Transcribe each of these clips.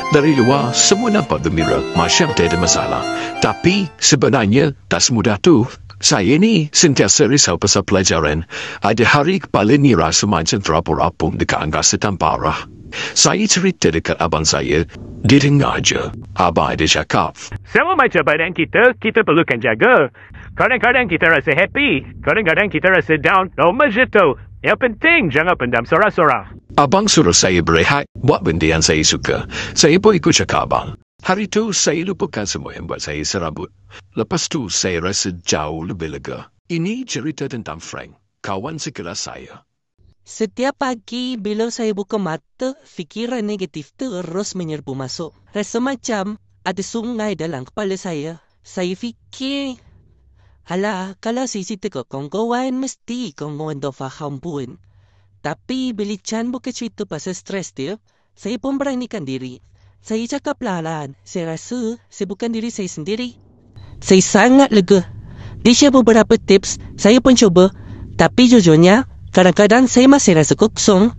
Dari luar, semua nampak gembira, macam tak ada masalah. Tapi, sebenarnya, tak semudah tu. Saya ni sentiasa risau pasal pelajaran. Ada hari kepala ni rasa macam terapung-apung dekat angkasa tan parah. Saya cerita dekat abang saya, dia dengar je. Abang ada cakap, Sama macam badan kita perlukan jaga. Kadang-kadang kita rasa happy, kadang-kadang kita rasa down. Normal je tu. Yang penting jangan pendam sorang-sorang. abang suruh saya berehat, buat benda yang saya suka. Saya pun ikut cakap abang. Hari tu, saya lupakan semua yang buat saya serabut. Lepas tu, saya rasa jauh lebih lega. Ini cerita tentang Frank, kawan sekelas saya. Setiap pagi bila saya buka mata, fikiran negatif terus menyerbu masuk. Rasa macam ada sungai dalam kepala saya. Saya fikir, alah, kalau saya cerita ke kawan-kawan, mesti kawan-kawan dah faham pun. Tapi bila Chan buka cerita pasal stres dia, saya pun beranikan diri. Saya cakap perlahan, saya rasa saya bukan diri saya sendiri. Saya sangat lega. Dia share beberapa tips, saya pun cuba. Tapi jujurnya, kadang-kadang saya masih rasa kosong.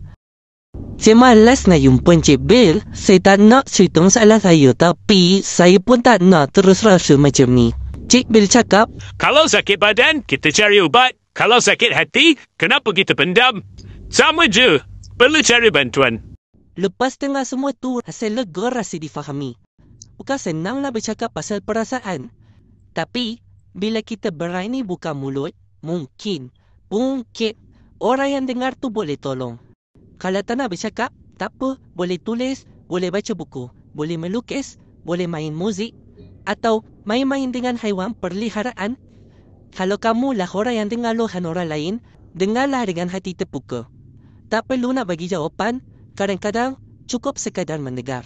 Saya malas nak jumpa Encik Bill. Saya tak nak cerita masalah saya, tapi saya pun tak nak terus rasa macam ni. Cik Bill cakap, Kalau sakit badan, kita cari ubat. Kalau sakit hati, kenapa kita pendam? Sama je. Perlu cari bantuan. lepas dengar semua tu, saya lega rasa difahami. Bukan senang nak bercakap pasal perasaan. Tapi, bila kita berani buka mulut, mungkin orang yang dengar tu boleh tolong. Kalau tak nak bercakap, tak apa. Boleh tulis, boleh baca buku, boleh melukis, boleh main muzik, atau main-main dengan haiwan peliharaan. Kalau kamu lah orang yang dengar luahan orang lain, dengarlah dengan hati terbuka. Tak perlu nak bagi jawapan, kadang-kadang cukup sekadar mendengar.